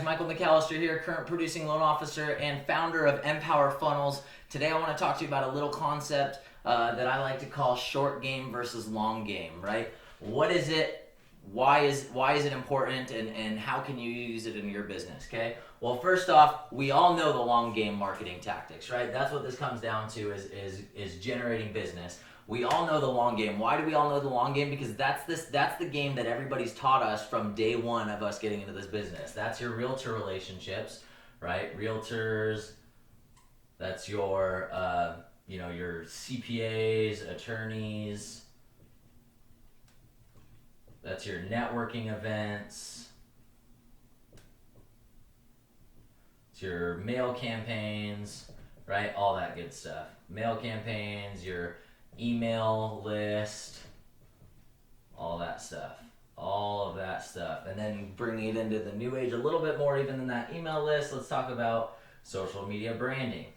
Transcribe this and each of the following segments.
Michael McAllister here, current producing loan officer and founder of Empower Funnels. Today I want to talk to you about a little concept that I like to call short game versus long game, right? What is it? Why is it important, and how can you use it in your business, okay? Well, first off, we all know the long game marketing tactics, right? That's what this comes down to is generating business. We all know the long game. Why do we all know the long game? Because that's the game that everybody's taught us from day one of us getting into this business. That's your realtor relationships, right? Realtors, that's your your CPAs, attorneys, that's your networking events, it's your mail campaigns, right? All that good stuff. Mail campaigns, your email list, all that stuff. All of that stuff. And then bringing it into the new age a little bit more even than that email list, let's talk about social media branding.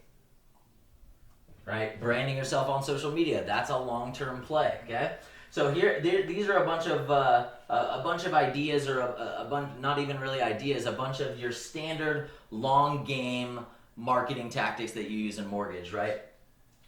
Right? Branding yourself on social media. That's a long-term play, okay? So these are a bunch of ideas, or a bunch, not even really ideas, a bunch of your standard long game marketing tactics that you use in mortgage, right?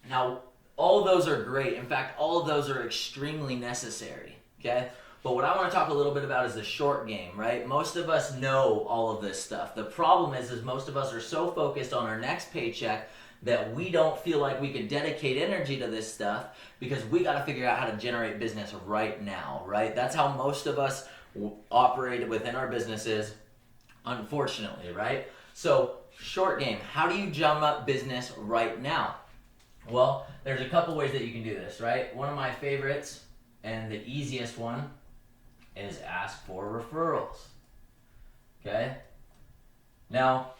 Now, all of those are great. In fact, all of those are extremely necessary, okay? But what I want to talk a little bit about is the short game, right? Most of us know all of this stuff. The problem is most of us are so focused on our next paycheck that we don't feel like we can dedicate energy to this stuff because we got to figure out how to generate business right now, right? That's how most of us operate within our businesses, unfortunately, right? So, short game, how do you drum up business right now? Well, there's a couple ways that you can do this, right? One of my favorites and the easiest one is ask for referrals, okay? Now,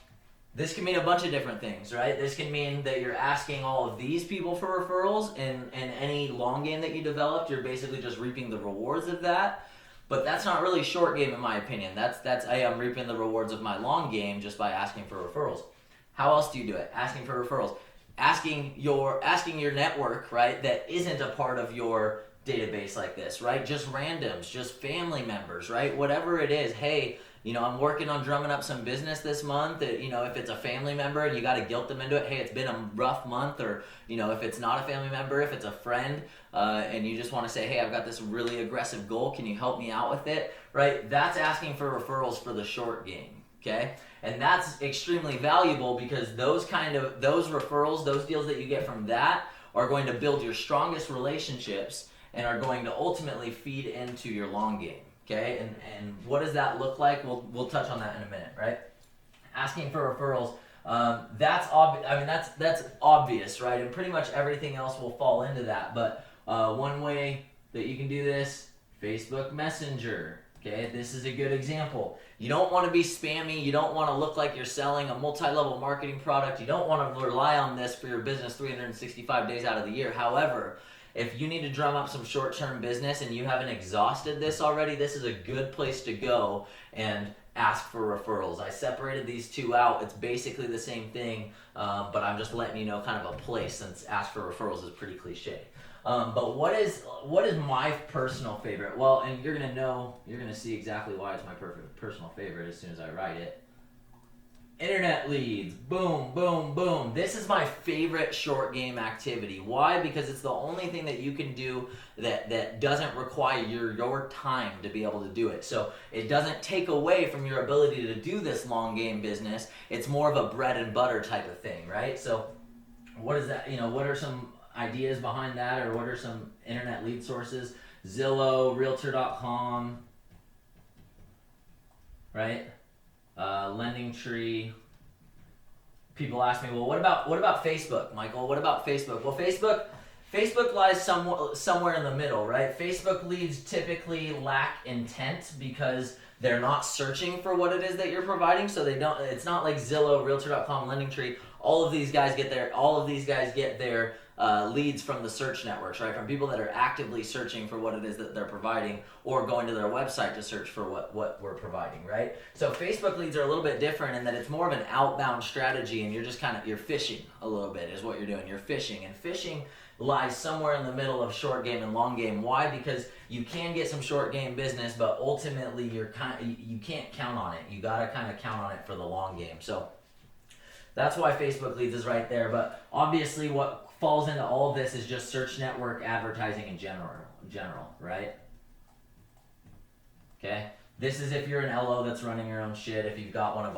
this can mean a bunch of different things, right? This can mean that you're asking all of these people for referrals, and any long game that you developed, you're basically just reaping the rewards of that. But that's not really short game in my opinion. That's I am reaping the rewards of my long game just by asking for referrals. How else do you do it? Asking for referrals. Asking your network, right, that isn't a part of your database like this, right? Just randoms, just family members, right? Whatever it is, hey, I'm working on drumming up some business this month. If it's a family member and you got to guilt them into it, hey, it's been a rough month, or, if it's not a family member, if it's a friend, and you just want to say, hey, I've got this really aggressive goal, can you help me out with it, right? That's asking for referrals for the short game, okay? And that's extremely valuable because those referrals, those deals that you get from that are going to build your strongest relationships and are going to ultimately feed into your long game. Okay, and what does that look like? We'll touch on that in a minute, right? Asking for referrals, that's obvious, right? And pretty much everything else will fall into that. But one way that you can do this, Facebook Messenger. Okay, this is a good example. You don't want to be spammy. You don't want to look like you're selling a multi-level marketing product. You don't want to rely on this for your business 365 days out of the year. However, if you need to drum up some short-term business and you haven't exhausted this already, this is a good place to go and ask for referrals. I separated these two out. It's basically the same thing, but I'm just letting you know kind of a place, since ask for referrals is pretty cliche. But what is my personal favorite? Well, and you're gonna see exactly why it's my personal favorite as soon as I write it. Internet leads, boom, boom, boom. This is my favorite short game activity. Why? Because it's the only thing that you can do that doesn't require your time to be able to do it. So it doesn't take away from your ability to do this long game business. It's more of a bread and butter type of thing, right? So what is that? What are some ideas behind that, or what are some internet lead sources? Zillow, Realtor.com, right? Lending Tree. People ask me, well, what about Facebook, Michael? What about Facebook? Well, Facebook lies somewhere in the middle, right? Facebook leads typically lack intent because they're not searching for what it is that you're providing, so they don't. It's not like Zillow, Realtor.com, Lending Tree. All of these guys get their leads from the search networks, right? From people that are actively searching for what it is that they're providing, or going to their website to search for what we're providing, right? So Facebook leads are a little bit different in that it's more of an outbound strategy, and you're just you're fishing a little bit is what you're doing. You're fishing, and fishing lies somewhere in the middle of short game and long game. Why? Because you can get some short game business, but ultimately you can't count on it. You gotta kind of count on it for the long game. So that's why Facebook leads is right there. But obviously, what falls into all of this is just search network advertising in general, right? Okay. This is if you're an LO that's running your own shit. If you've got one of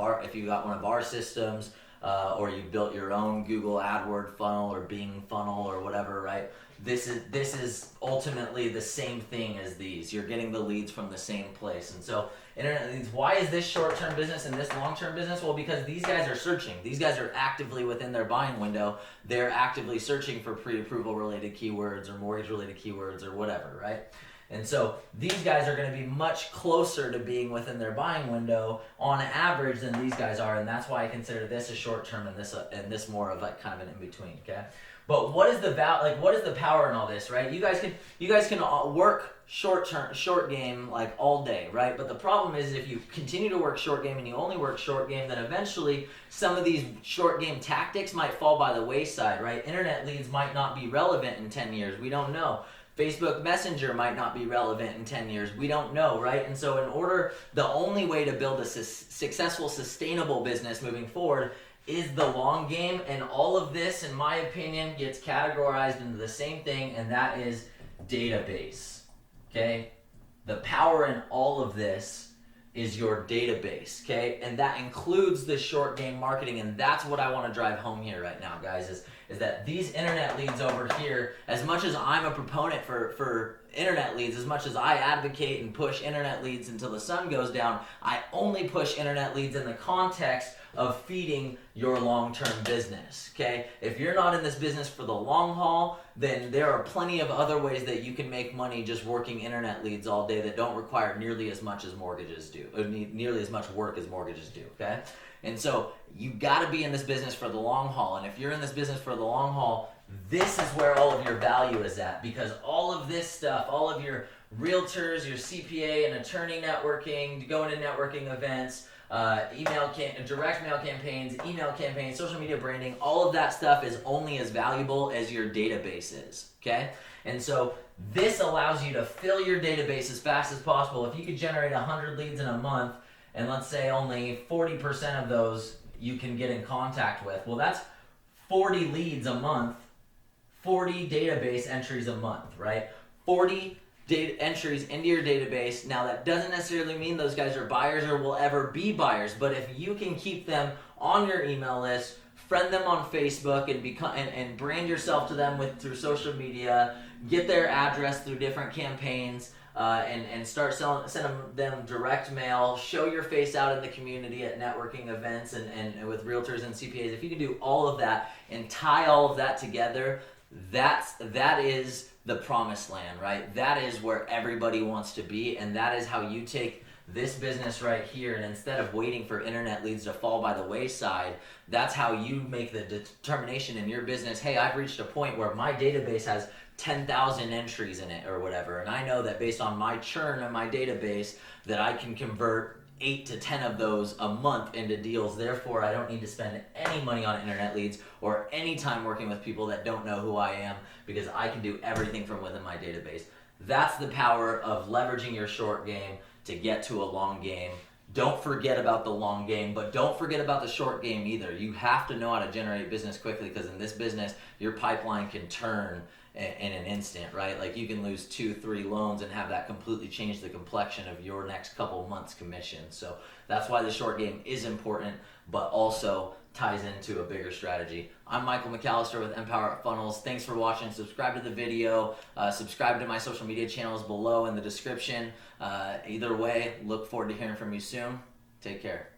our systems, or you've built your own Google AdWord funnel or Bing funnel or whatever, right? This is ultimately the same thing as these. You're getting the leads from the same place. And so internet leads, why is this short-term business and this long-term business? Well, because these guys are searching. These guys are actively within their buying window. They're actively searching for pre-approval related keywords or mortgage related keywords or whatever, right? And so these guys are going to be much closer to being within their buying window on average than these guys are, and that's why I consider this a short term and this more of like kind of an in between. Okay, but what is the what is the power in all this, right? You guys can work short game like all day, right? But the problem is if you continue to work short game and you only work short game, then eventually some of these short game tactics might fall by the wayside, right? Internet leads might not be relevant in 10 years. We don't know. Facebook Messenger might not be relevant in 10 years. We don't know, right? And so the only way to build a successful, sustainable business moving forward is the long game. And all of this, in my opinion, gets categorized into the same thing, and that is database, okay? The power in all of this is your database, okay? And that includes the short game marketing, and that's what I want to drive home here right now, guys, is that these internet leads over here, as much as I'm a proponent for internet leads, as much as I advocate and push internet leads until the sun goes down, I only push internet leads in the context of feeding your long-term business, okay? If you're not in this business for the long haul, then there are plenty of other ways that you can make money just working internet leads all day that don't require nearly as much as mortgages do, or nearly as much work as mortgages do, okay? And so you got to be in this business for the long haul. And if you're in this business for the long haul, this is where all of your value is at, because all of this stuff, all of your realtors, your CPA and attorney networking, going to networking events, direct mail campaigns, email campaigns, social media branding, all of that stuff is only as valuable as your database is, okay? And so this allows you to fill your database as fast as possible. If you could generate 100 leads in a month, and let's say only 40% of those you can get in contact with, well, that's 40 leads a month, 40 database entries a month, right? 40 data entries into your database. Now, that doesn't necessarily mean those guys are buyers or will ever be buyers, but if you can keep them on your email list, friend them on Facebook, and brand yourself to them through social media, get their address through different campaigns, and start sending them direct mail, show your face out in the community at networking events and with realtors and CPAs. If you can do all of that and tie all of that together, that is the promised land, right? That is where everybody wants to be, and that is how you take this business right here, and instead of waiting for internet leads to fall by the wayside, that's how you make the determination in your business, hey, I've reached a point where my database has 10,000 entries in it or whatever, and I know that based on my churn in my database that I can convert 8 to 10 of those a month into deals. Therefore, I don't need to spend any money on internet leads or any time working with people that don't know who I am, because I can do everything from within my database. That's the power of leveraging your short game to get to a long game. Don't forget about the long game, but don't forget about the short game either. You have to know how to generate business quickly, because in this business, your pipeline can turn in an instant, right? Like you can lose 2-3 loans and have that completely change the complexion of your next couple months commission. So that's why the short game is important, but also ties into a bigger strategy. I'm Michael McAllister with Empower Funnels. Thanks for watching. Subscribe to the video. Subscribe to my social media channels below in the description. Either way, look forward to hearing from you soon. Take care.